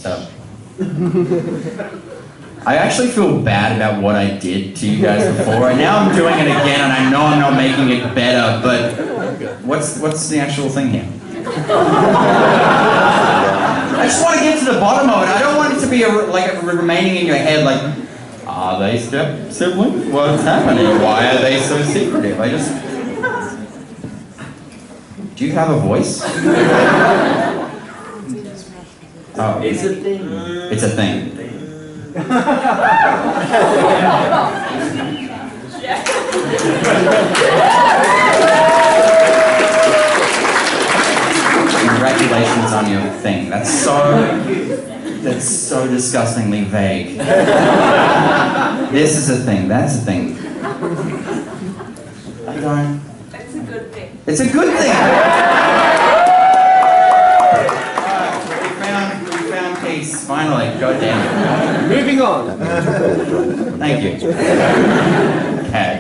So, I actually feel bad about what I did to you guys before, and now I'm doing it again, and I know I'm not making it better, but what's the actual thing here? I just want to get to the bottom of it. I don't want it to be remaining in your head like, are they siblings? What's happening? Why are they so secretive? Do you have a voice? Oh, it's a thing. It's a thing. Congratulations on your thing. That's so disgustingly vague. This is a thing. That's a thing. I don't. It's a good thing. It's a good thing. We found peace. Finally. God damn it. Moving on. Thank you. Okay.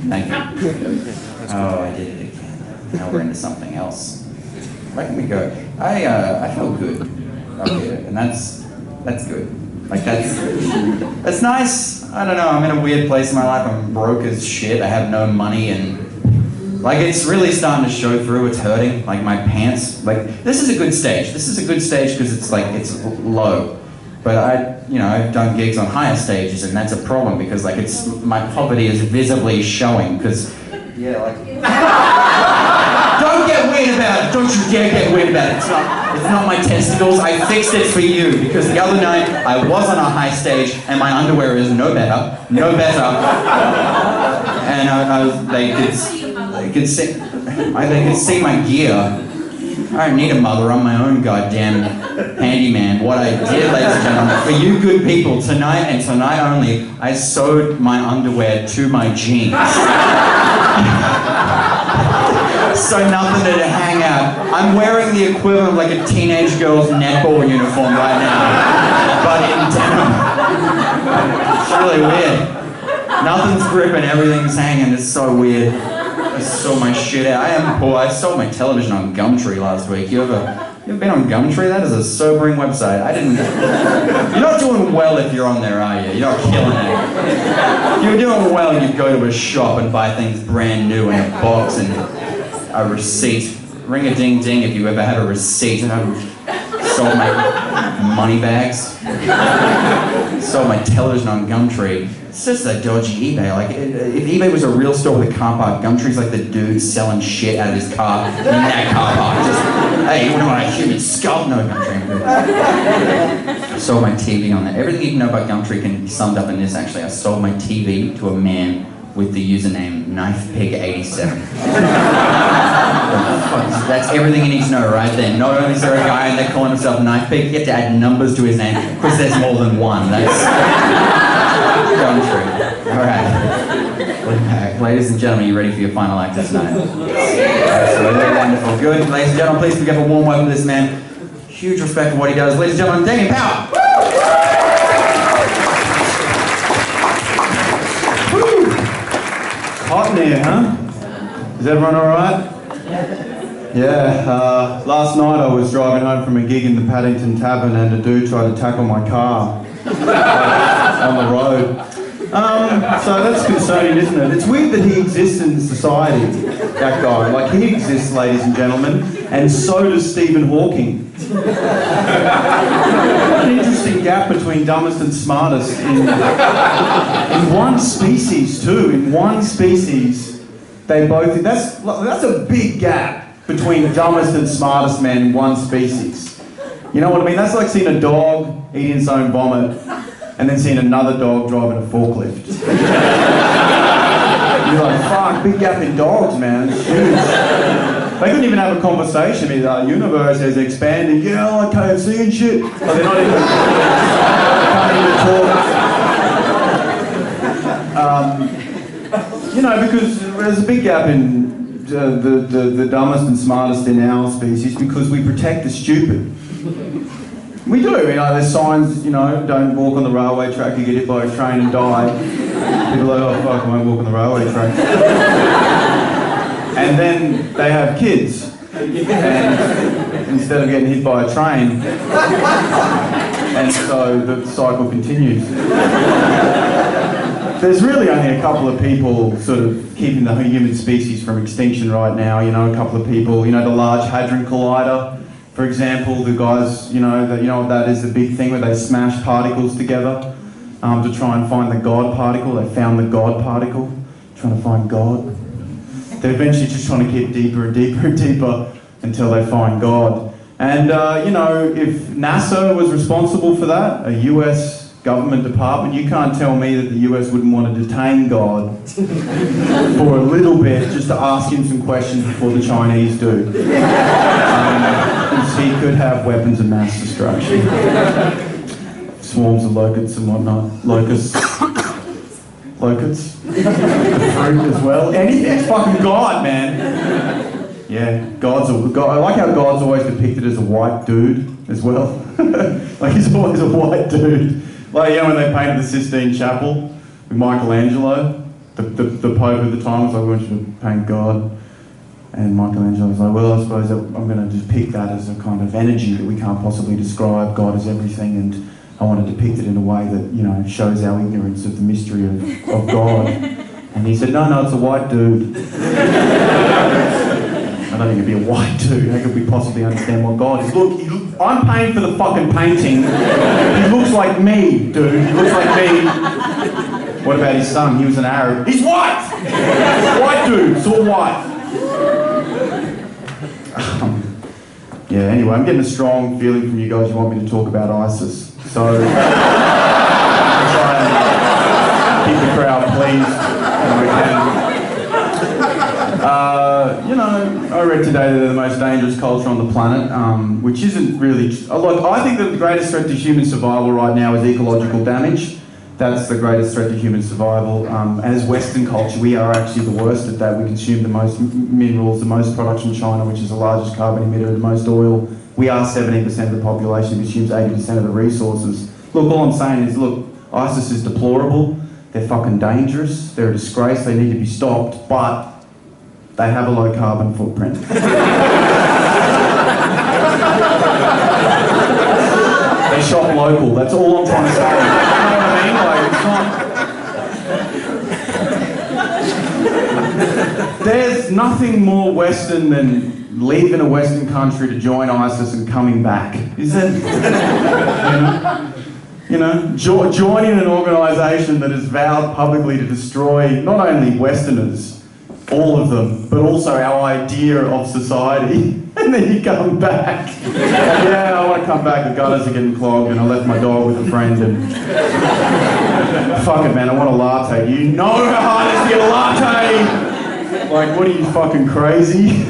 Thank you. Oh, I did it again. Now we're into something else. Where can we go? I feel good up here, and that's good. Like that's nice. I don't know. I'm in a weird place in my life. I'm broke as shit. I have no money, and like it's really starting to show through. It's hurting. Like my pants. Like this is a good stage. This is a good stage because it's low. But I've done gigs on higher stages, and that's a problem because like my poverty is visibly showing. Because don't get weird about it. Don't you dare get weird about it. It's not my testicles. I fixed it for you because the other night I was on a high stage and my underwear is no better, and they could see my gear. I don't need a mother, I'm my own goddamn handyman. What I did, ladies and gentlemen, for you good people, tonight and tonight only, I sewed my underwear to my jeans. So nothing to hang out. I'm wearing the equivalent of like a teenage girl's netball uniform right now, but in denim. It's really weird. Nothing's gripping, everything's hanging, it's so weird. I sold my shit out. I am poor. I sold my television on Gumtree last week. You ever been on Gumtree? That is a sobering website. You're not doing well if you're on there, are you? You're not killing it. If you're doing well, you'd go to a shop and buy things brand new in a box and a receipt. Ring a ding ding if you ever had a receipt. And I sold my money bags. Sold my television on Gumtree. It's just a dodgy eBay. Like, if eBay was a real store with a car park, Gumtree's like the dude selling shit out of his car in that car park. Just, hey, you want a human skull? No, Gumtree. I sold my TV on there. Everything you can know about Gumtree can be summed up in this, actually. I sold my TV to a man with the username KnifePig87. That's everything you need to know right there. Not only is there a guy in there calling himself KnifePig, you have to add numbers to his name because there's more than one. That's Gumtree. All right. We're back. Ladies and gentlemen, you ready for your final act tonight? Absolutely wonderful. Good. Ladies and gentlemen, please give a warm welcome to this man. Huge respect for what he does. Ladies and gentlemen, Damien Power. Hot in here, huh? Is everyone all right? Yeah, last night I was driving home from a gig in the Paddington Tavern and a dude tried to tackle my car on the road. So that's concerning, isn't it? It's weird that he exists in society, that guy. Like, he exists, ladies and gentlemen, and so does Stephen Hawking. An interesting gap between dumbest and smartest in one species too. In one species, they both. That's a big gap between dumbest and smartest man in one species. You know what I mean? That's like seeing a dog eating its own vomit and then seeing another dog driving a forklift. You're like, fuck, big gap in dogs, man. It's huge. They couldn't even have a conversation. The universe has expanded. Yeah, I like KFC and shit. But they're not even. They can't even talk. You know, because there's a big gap in the dumbest and smartest in our species because we protect the stupid. We do. You know, there's signs. You know, don't walk on the railway track. You get hit by a train and die. People are like, oh fuck, I won't walk on the railway track. And then they have kids. and instead of getting hit by a train. And so the cycle continues. There's really only a couple of people sort of keeping the human species from extinction right now. You know, a couple of people. You know, the Large Hadron Collider, for example. The guys, you know what that is, the big thing where they smash particles together to try and find the God particle. They found the God particle, trying to find God. They're eventually just trying to get deeper and deeper and deeper until they find God. And you know, if NASA was responsible for that, a US government department, you can't tell me that the US wouldn't want to detain God for a little bit just to ask him some questions before the Chinese do. Because he could have weapons of mass destruction. Swarms of locusts and whatnot. Locusts. Fruit as well. Anything's fucking God, man. Yeah, God. I like how God's always depicted as a white dude as well. Like he's always a white dude. Like, you know, when they painted the Sistine Chapel with Michelangelo, the Pope at the time was like, we want you to paint God. And Michelangelo was like, well, I suppose I'm going to just pick that as a kind of energy that we can't possibly describe. God is everything, and I want to depict it in a way that, you know, shows our ignorance of the mystery of God. And he said, no, it's a white dude. I don't think it'd be a white dude. How could we possibly understand what God is? Look, I'm paying for the fucking painting. He looks like me, dude. He looks like me. What about his son? He was an Arab. He's white! White dude. It's all white. Yeah, anyway, I'm getting a strong feeling from you guys. You want me to talk about ISIS. So, I'll try and keep the crowd pleased when we can. You know, I read today that they're the most dangerous culture on the planet, which isn't really... Look, I think that the greatest threat to human survival right now is ecological damage. That's the greatest threat to human survival. As Western culture, we are actually the worst at that. We consume the most minerals, the most products from China, which is the largest carbon emitter, the most oil. We are 70% of the population, consumes 80% of the resources. Look, all I'm saying is, look, ISIS is deplorable. They're fucking dangerous. They're a disgrace. They need to be stopped, but they have a low carbon footprint. They shop local. That's all I'm trying to say. You know what I mean? Like, it's not... There's nothing more Western than leaving a Western country to join ISIS and coming back. Is it? You know, joining an organisation that has vowed publicly to destroy not only Westerners, all of them, but also our idea of society. And then you come back. Yeah, I want to come back. The gutters are getting clogged, and I left my dog with a friend. And fuck it, man. I want a latte. You know how hard it is to get a latte. Like, what are you, fucking crazy?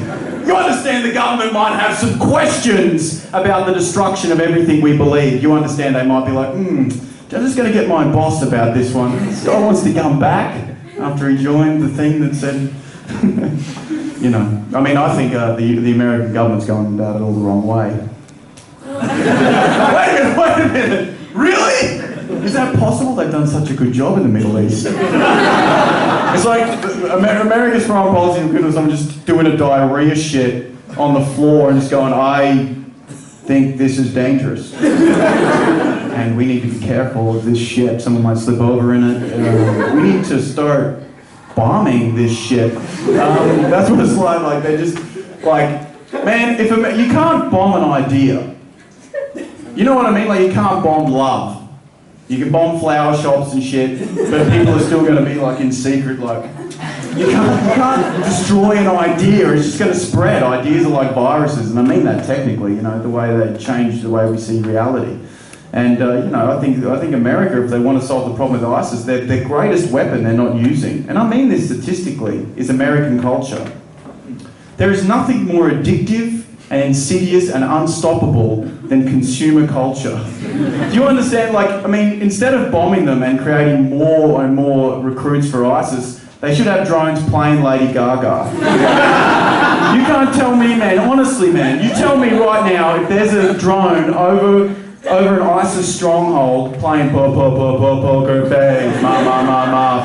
You understand the government might have some questions about the destruction of everything we believe. You understand they might be like, I'm just going to get my boss about this one. This guy wants to come back after he joined the thing that said. You know, I mean, I think the American government's going about it all the wrong way. Wait a minute, really? Is that possible? They've done such a good job in the Middle East. It's like America's foreign policy because I'm just doing a diarrhea shit on the floor and just going, I think this is dangerous. And we need to be careful of this shit. Someone might slip over in it. We need to start bombing this shit. That's what it's like. They just, like, man, you can't bomb an idea. You know what I mean? Like, you can't bomb love. You can bomb flower shops and shit, but people are still going to be, like, in secret, like... You can't destroy an idea. It's just going to spread. Ideas are like viruses, and I mean that technically, you know, the way they change the way we see reality. And, you know, I think America, if they want to solve the problem with ISIS, their greatest weapon they're not using, and I mean this statistically, is American culture. There is nothing more addictive and insidious and unstoppable than consumer culture. Do you understand? Like, I mean, instead of bombing them and creating more and more recruits for ISIS, they should have drones playing Lady Gaga. You can't tell me, man, honestly, man, you tell me right now if there's a drone over an ISIS stronghold playing poker face, ma ma ma ma,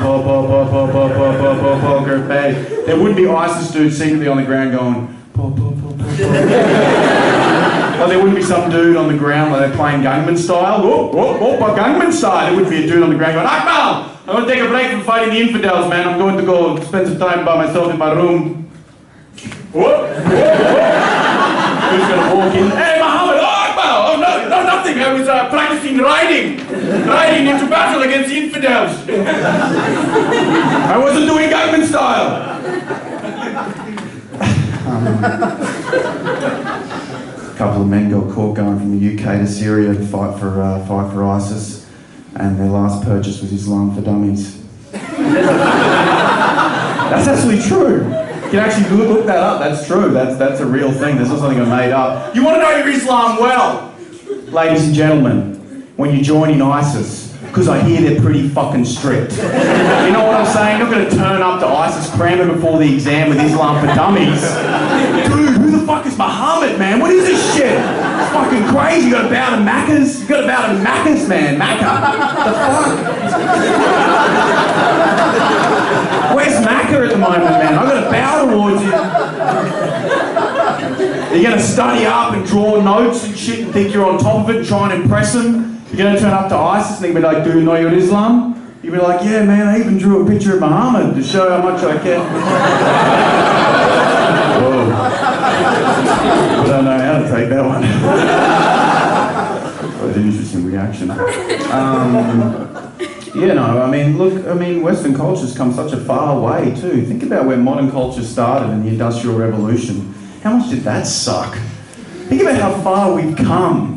poker face. There wouldn't be ISIS dudes secretly on the ground going, Like there wouldn't be some dude on the ground like they're playing Gangnam Style. By Gangnam Style. There wouldn't be a dude on the ground going, Akmal! I'm going to take a break from fighting the infidels, man. I'm going to go spend some time by myself in my room. Who's going to walk in? Hey, Muhammad! Oh, Akmal! Oh, no, nothing. I was practicing riding into battle against the infidels. I wasn't doing Gangnam Style. A couple of men got caught going from the UK to Syria to fight for ISIS, and their last purchase was Islam for Dummies. That's actually true. You can actually look that up. That's true. That's a real thing. That's not something I made up. You want to know your Islam well, ladies and gentlemen, when you join in ISIS, because I hear they're pretty fucking strict. You know what I'm saying? You're not going to turn up to ISIS cramming before the exam with Islam for Dummies. Dude, who the fuck is Muhammad, man? What is this shit? It's fucking crazy. You got to bow to Maccas? You got to bow to Maccas, man. Maccah. The fuck? Where's Maccah at the moment, man? I've got to bow towards you. You're going to study up and draw notes and shit and think you're on top of it and try and impress them? You're going to turn up to ISIS and they're going to be like, do you know your Islam? You'll be like, yeah, man, I even drew a picture of Muhammad to show how much I care. Whoa. I don't know how to take that one. Quite an interesting reaction. Western culture's come such a far way too. Think about where modern culture started in the Industrial Revolution. How much did that suck? Think about how far we've come.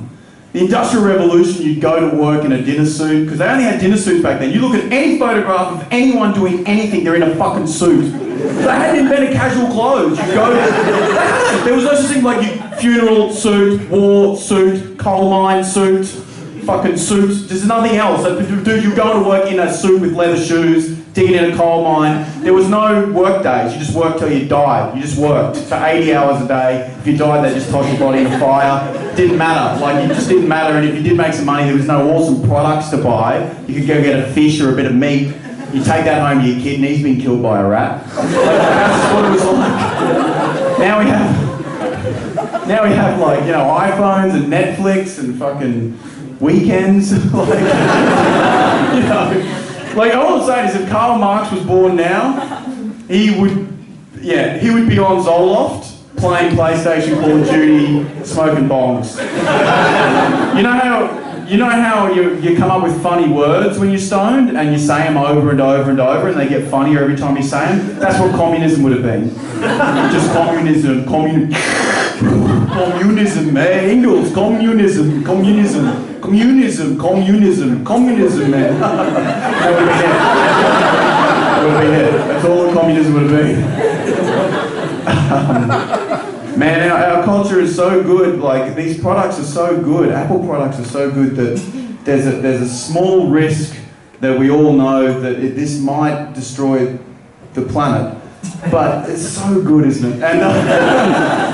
The Industrial Revolution, you'd go to work in a dinner suit, because they only had dinner suits back then. You look at any photograph of anyone doing anything, they're in a fucking suit. They hadn't invented casual clothes. You go there was no such thing like funeral suit, war suit, coal mine suit, fucking suit. There's nothing else. Dude, you go to work in a suit with leather shoes, digging in a coal mine. There was no work days. You just worked till you died. You just worked for 80 hours a day. If you died, they just tossed your body in a fire. Didn't matter. Like, it just didn't matter. And if you did make some money, there was no awesome products to buy. You could go get a fish or a bit of meat. You take that home to your kid and he's been killed by a rat. That's what it was like. Now we have like, you know, iPhones and Netflix and fucking weekends. Like, you know. Like, all I'm saying is if Karl Marx was born now, he would be on Zoloft, playing PlayStation, Call of Duty, smoking bongs. You know how you come up with funny words when you're stoned and you say them over and over and over and they get funnier every time you say them? That's what communism would have been. Just communism, communism, man. Engels, communism, man. That would have been it. That's all that communism would have been. Man, our culture is so good. Like, these products are so good. Apple products are so good that there's a small risk that we all know that this might destroy the planet. But it's so good, isn't it? And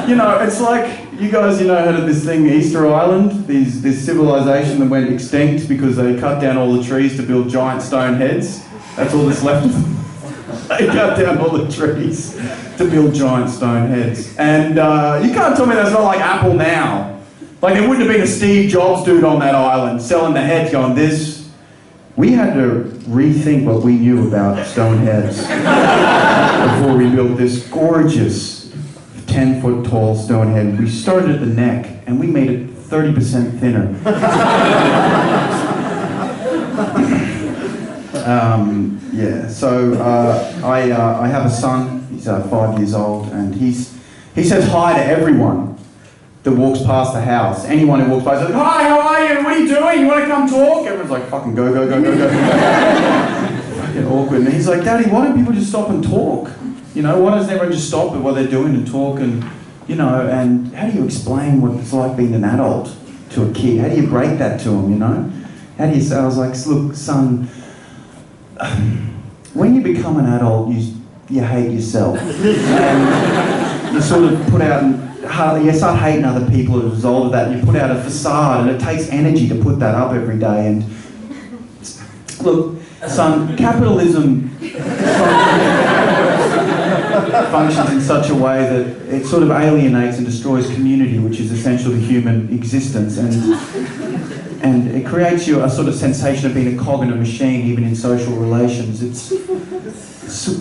you know, it's like, you guys, heard of this thing, Easter Island? This civilization that went extinct because they cut down all the trees to build giant stone heads. That's all that's left of them. They cut down all the trees to build giant stone heads. And you can't tell me that's not like Apple now. Like, there wouldn't have been a Steve Jobs dude on that island selling the heads going, we had to rethink what we knew about stone heads before we built this gorgeous 10-foot tall stone head. We started at the neck and we made it 30% thinner. I have a son, he's 5 years old, and he says hi to everyone that walks past the house. Anyone who walks by, he's like, hi, how are you? What are you doing? You want to come talk? Everyone's like, fucking go. Fucking awkward. And he's like, Daddy, why don't people just stop and talk? Why doesn't everyone just stop at what they're doing and talk? And, and how do you explain what it's like being an adult to a kid? How do you break that to them, How do you say? I was like, look, son, when you become an adult, you hate yourself. And you sort of put out, you start hating other people as a result of that. You put out a facade, and it takes energy to put that up every day. And look, son, capitalism functions in such a way that it sort of alienates and destroys community, which is essential to human existence, and it creates you a sort of sensation of being a cog in a machine, even in social relations.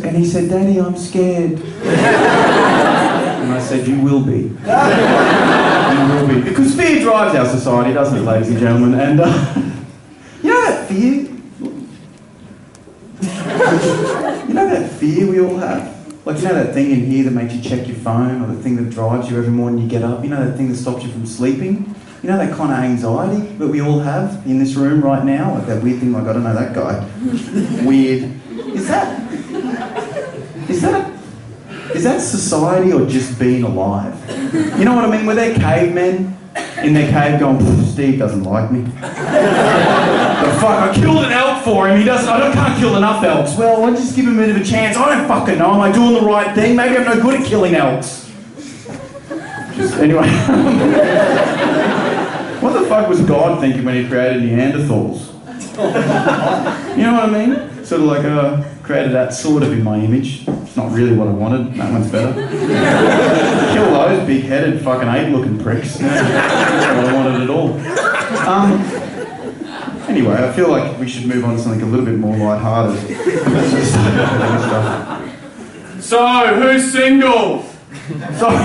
And he said, "Daddy, I'm scared." And I said, "You will be. You will be." Because fear drives our society, doesn't it, ladies and gentlemen? And you know that fear? You know that fear we all have? Like, you know that thing in here that makes you check your phone, or the thing that drives you every morning you get up? You know that thing that stops you from sleeping? You know that kind of anxiety that we all have in this room right now? Like that weird thing, like, I don't know that guy. Weird. Is that society or just being alive? You know what I mean? Were there cavemen in their cave going, "Steve doesn't like me. The fuck, I killed an elk for him, I can't kill enough elks. Well, I'll just give him a bit of a chance. I don't fucking know, am I doing the right thing? Maybe I'm no good at killing elks." Anyway. What the fuck was God thinking when he created Neanderthals? You know what I mean? Sort of like, created that sort of in my image. It's not really what I wanted. That one's better. Kill those big-headed fucking ape-looking pricks. That's not what I wanted at all. Anyway, I feel like we should move on to something a little bit more lighthearted. So, who's single? Sorry,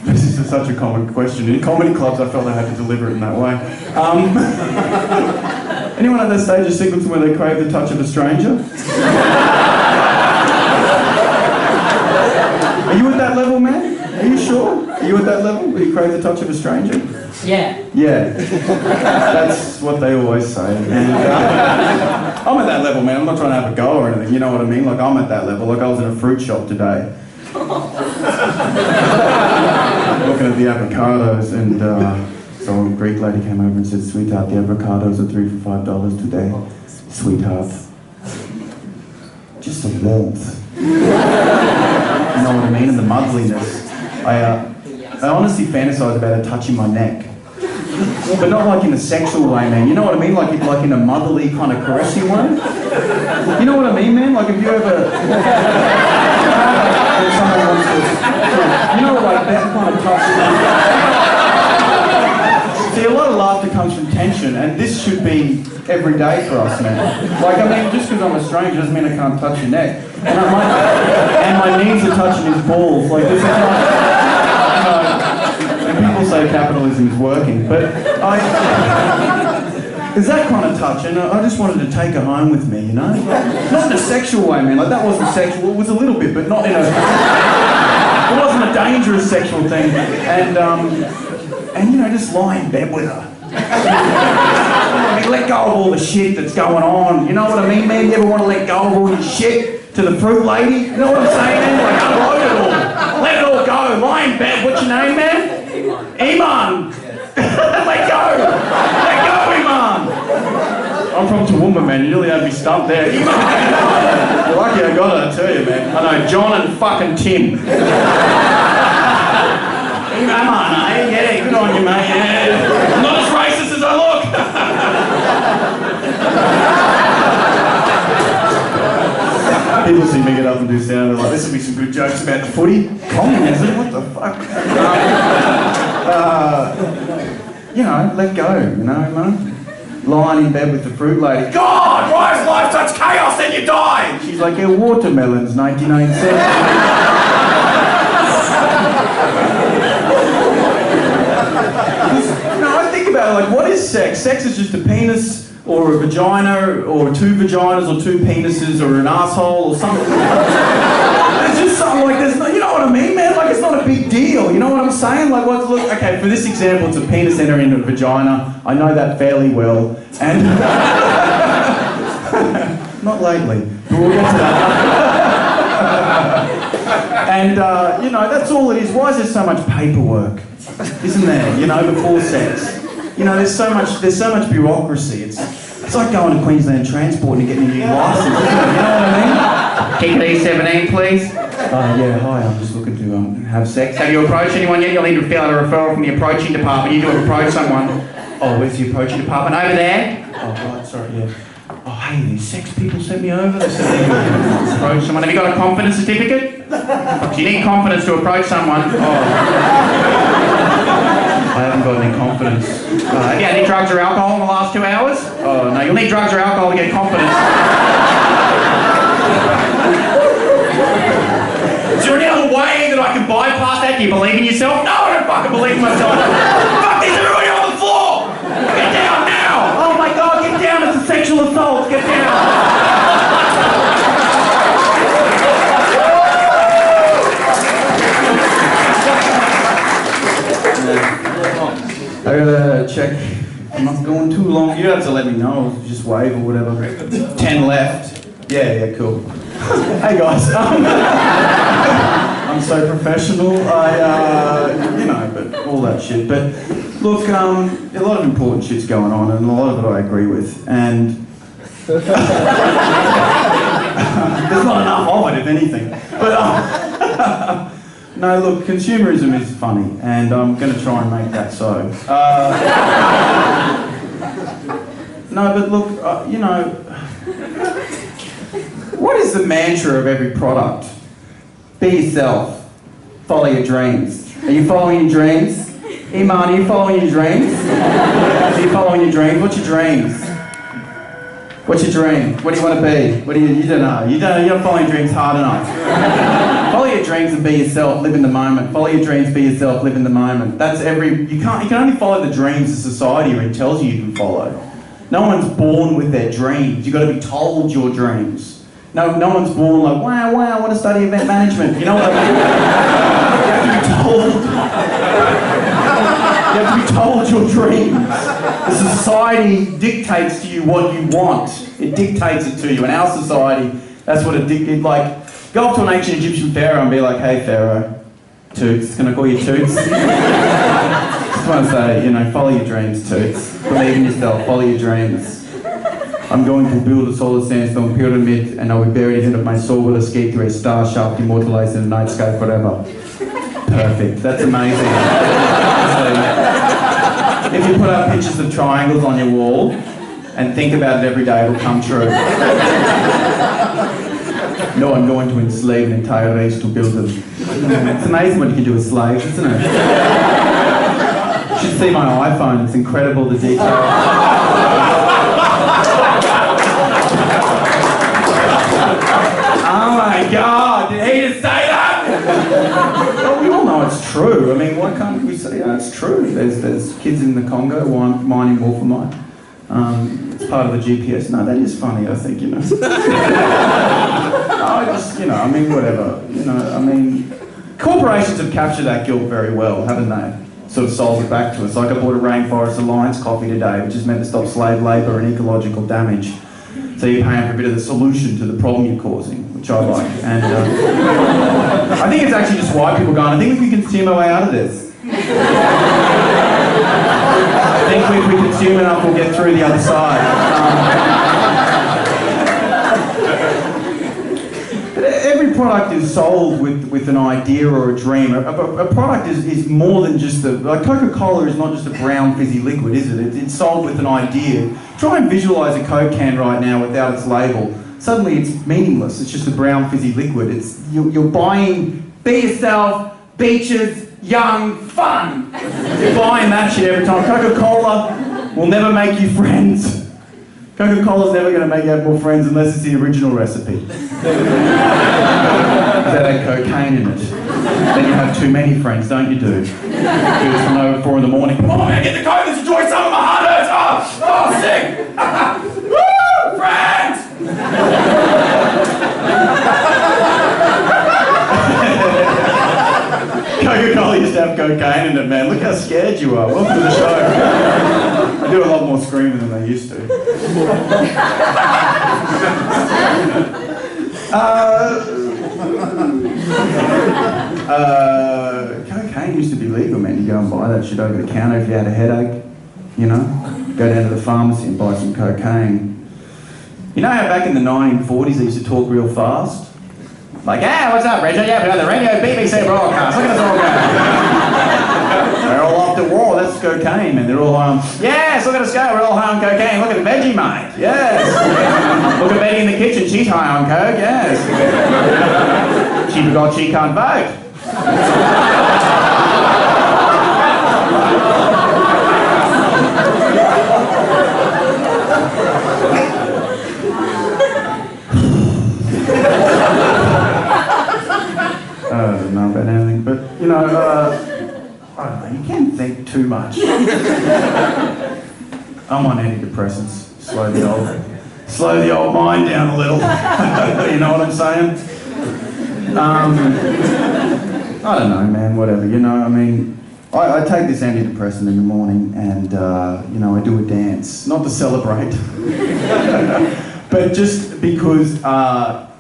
this is such a common question. In comedy clubs, I felt I had to deliver it in that way. Anyone at that stage of singleton where they crave the touch of a stranger? Are you at that level, man? Are you sure? Are you at that level where you crave the touch of a stranger? Yeah. Yeah. That's what they always say. And, I'm at that level, man. I'm not trying to have a go or anything. You know what I mean? Like, I'm at that level. Like, I was in a fruit shop today. Looking at the avocados, and so a Greek lady came over and said, "Sweetheart, the avocados are 3 for $5 today." Sweetheart. Just the warmth. You know what I mean? And the motherliness. I honestly fantasize about her touching my neck. But not like in a sexual way, man. You know what I mean? Like in a motherly kind of caressing way. You know what I mean, man? Like, if you ever... someone wants to... You know, like that kind of touch. See, a lot of laughter comes from tension, and this should be every day for us, man. Like, I mean, just because I'm a stranger doesn't mean I can't touch your neck. And my knees are touching his balls. Like, this is not... And people say capitalism is working, but there's that kind of touch, and I just wanted to take her home with me, you know? Not in a sexual way, man. Like, that wasn't sexual. It was a little bit, but not in a... It wasn't a dangerous sexual thing. And you know, just lie in bed with her. I mean, let go of all the shit that's going on. You know what I mean, man? You ever want to let go of all your shit to the fruit lady? You know what I'm saying, man? Like, unload it all. Let it all go. Lie in bed. What's your name, man? Iman. Let go. Let go, Iman. I'm from Toowoomba, man. You nearly had me stumped there. Iman. You're lucky I got it, I tell you, man. I know, John and fucking Tim. Iman, eh? Yeah, good on you, mate. Yeah. I'm not as racist as I look. People see me get up and do sound, they're like, this will be some good jokes about the footy. Communism, what the fuck? You know, let go, you know, man. Lying in bed with the fruit lady. God, why is life such chaos? Then you die! She's like, yeah, watermelons, 99 cents. No, I think about it, like, what is sex? Sex is just a penis or a vagina or two vaginas or two penises or an asshole or something. It's just something like, there's no, you know what I mean, man? Like, it's not a big deal, you know what I'm saying? Like, look, okay, for this example, it's a penis entering a vagina. I know that fairly well. And... not lately, but we'll get to that. And, you know, that's all it is. Why is there so much paperwork? Isn't there, you know, before sex? You know, there's so much bureaucracy. It's like going to Queensland Transport and getting a new licence. You know what I mean? TKD17, please. Yeah, hi, I'm just looking to have sex. Have you approached anyone yet? You'll need to fill out a referral from the approaching department. You need to approach someone. Oh, where's the approaching department? Over there? Oh, right, sorry, yeah. Oh, hey, these sex people sent me over. They said they could approach someone. Have you got a confidence certificate? You need confidence to approach someone. Oh. I haven't got any confidence. Have you had any drugs or alcohol in the last 2 hours? Oh, no, you'll need drugs or alcohol to get confidence. Is there any other way that I can bypass that? Do you believe in yourself? No, I don't fucking believe in myself. Fuck, there's everybody on the floor! Get down now! Oh my God, get down, it's a sexual assault, get down! I gotta check. I'm not going too long. You don't have to let me know. Just wave or whatever. 10 left. Yeah, cool. Hey guys. I'm so professional. But all that shit. But look, a lot of important shit's going on, and a lot of it I agree with. And there's not enough of it, if anything. But no, look, consumerism is funny, and I'm going to try and make that so. No, but look, what is the mantra of every product? Be yourself. Follow your dreams. Are you following your dreams? Iman, are you following your dreams? Are you following your dreams? What's your dreams? What's your dream? What do you want to be? What do you don't know. You're not following your dreams hard enough. Follow your dreams and be yourself, live in the moment. Follow your dreams, be yourself, live in the moment. That's you can only follow the dreams that society already tells you can follow. No one's born with their dreams. You've got to be told your dreams. No one's born like, wow, I want to study event management. You know what I mean? You have to be told. You have to be told your dreams. The society dictates to you what you want. It dictates it to you. In our society, that's what it like. Go up to an ancient Egyptian pharaoh and be like, hey pharaoh, Toots, can I call you Toots? Just want to say, follow your dreams, Toots. Believe in yourself, follow your dreams. I'm going to build a solar sandstone pyramid and I will bury it in my soul will escape through a star shaft immortalized in the night sky forever. Perfect, that's amazing. So, if you put up pictures of triangles on your wall and think about it every day, it'll come true. No, I'm going to enslave an entire race to build them. It's amazing what you can do with slaves, isn't it? You should see my iPhone, it's incredible the detail. Oh my God, did he just say that? Well, we all know it's true. I mean, why can't we say it's true? There's kids in the Congo mining wolframite. It's part of the GPS. No, that is funny, I think, whatever. Corporations have captured that guilt very well, haven't they? Sort of sold it back to us. Like I bought a Rainforest Alliance coffee today, which is meant to stop slave labour and ecological damage. So you're paying for a bit of the solution to the problem you're causing, which I like. And I think it's actually just white people going, I think we can consume our way out of this. I think if we consume enough, we'll get through the other side. But every product is sold with an idea or a dream. A product is more than just like Coca-Cola is not just a brown fizzy liquid, is it? It's sold with an idea. Try and visualise a Coke can right now without its label. Suddenly it's meaningless. It's just a brown fizzy liquid. You're buying be yourself, beaches, young, fun. You're buying that shit every time. Coca-Cola will never make you friends. Coca-Cola's never going to make you have more friends unless it's the original recipe. That had cocaine in it. Then you have too many friends, don't you, dude? Dudes from over 4 in the morning. Come on, man, get the coke, let's enjoy some of my heart hurts. Oh, sick. Woo, friends! Coca-Cola used to have cocaine in it, man. Look how scared you are. Welcome to the show. I do a lot more screaming than I used to. Cocaine used to be legal, man. You go and buy that shit over the counter if you had a headache, Go down to the pharmacy and buy some cocaine. You know how back in the 1940s they used to talk real fast? Like, hey, what's up, Reggie? Yeah, we're on the radio BBC broadcast. Look at us all go. They're all off the wall. Let's go cocaine, and they're all on, yes, look at us go, we're all high on cocaine, look at Vegemite, yes. Look at Betty in the kitchen, she's high on coke, yes. She forgot she can't vote. I don't know about anything, but you know, I don't know, you can't think too much. I'm on antidepressants, slow the old mind down a little. You know what I'm saying? I don't know, man, whatever, you know, I mean, I take this antidepressant in the morning and, you know, I do a dance, not to celebrate, but just because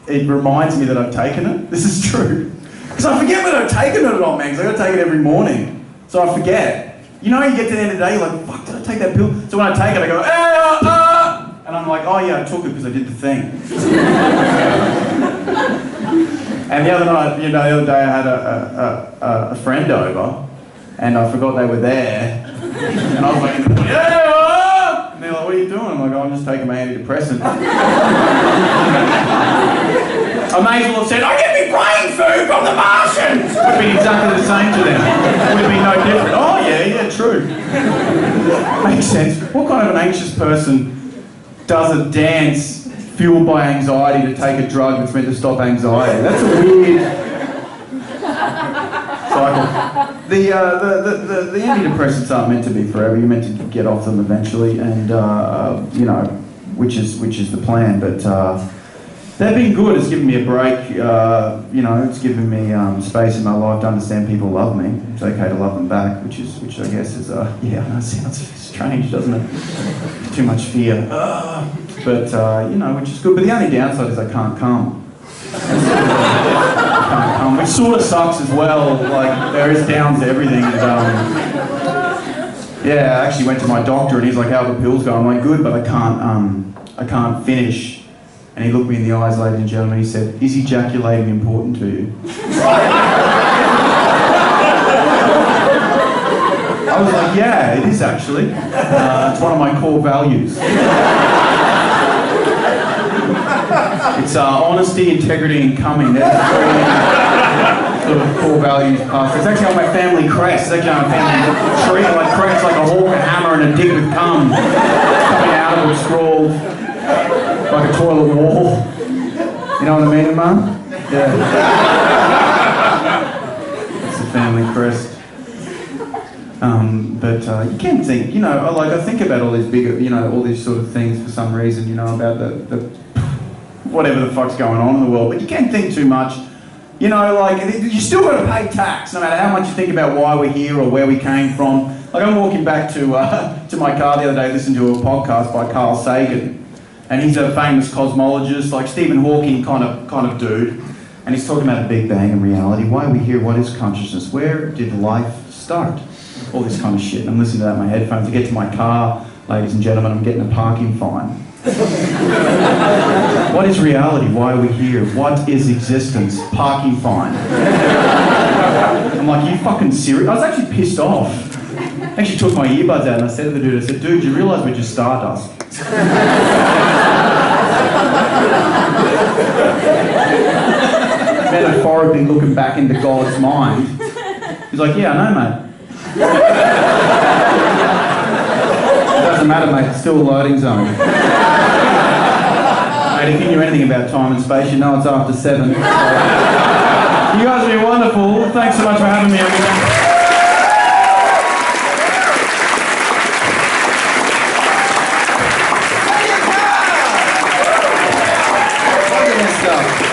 it reminds me that I've taken it. This is true. Because I forget that I've taken it at all, man, because I've got to take it every morning. So I forget. You know, you get to the end of the day, you're like, fuck, did I take that pill? So when I take it, I go, and I'm like, oh yeah, I took it because I did the thing. And the other night, you know, the other day I had a friend over, and I forgot they were there. And I was like, yeah! And they're like, what are you doing? I'm like, oh, I'm just taking my antidepressant. I may as well have said, I get me brain food from the Martians! Would have been exactly the same to them. Would have been no different. Oh yeah, true. Makes sense. What kind of an anxious person does a dance fueled by anxiety to take a drug that's meant to stop anxiety? That's a weird cycle. The antidepressants aren't meant to be forever. You're meant to get off them eventually, and you know, which is the plan. But they've been good. It's given me a break. You know, it's given me space in my life to understand people love me. It's okay to love them back, which I guess is yeah. That sounds strange, doesn't it? Too much fear. But you know, which is good. But the only downside is I can't come. Which sort of sucks as well. Like there is downs to everything. And, yeah, I actually went to my doctor and he's like, "How are the pills going?" I'm like, "Good, but I can't finish." And he looked me in the eyes, ladies and gentlemen. He said, "Is ejaculating important to you?" I was like, "Yeah, it is actually. It's one of my core values." It's honesty, integrity, and coming. That's sort of core values. It's actually on my family crest. It's actually on my family tree. Like crest, like a hawk, a hammer, and a dick with cum coming out of it, scrawled like a toilet wall. You know what I mean, Mum? Yeah. It's a family crest. But you can think, you know, like I think about all these bigger, you know, all these sort of things for some reason, you know, about the whatever the fuck's going on in the world, but you can't think too much. You know, like, you still got to pay tax, no matter how much you think about why we're here or where we came from. Like, I'm walking back to my car the other day, listening to a podcast by Carl Sagan, and he's a famous cosmologist, like Stephen Hawking kind of dude, and he's talking about the Big Bang and reality. Why are we here? What is consciousness? Where did life start? All this kind of shit. And I'm listening to that in my headphones. I get to my car, ladies and gentlemen, I'm getting a parking fine. What is reality? Why are we here? What is existence? Parking fine. I'm like, you fucking serious? I was actually pissed off. I actually took my earbuds out and I said to the dude, I said, dude, you realise we're just stardust? Metaphorically looking back into God's mind. He's like, yeah, I know, mate. It doesn't matter, mate, it's still a loading zone. Mate, if you knew anything about time and space, you know it's after 7. So, you guys have been wonderful. Thanks so much for having me, everyone. Look at this stuff.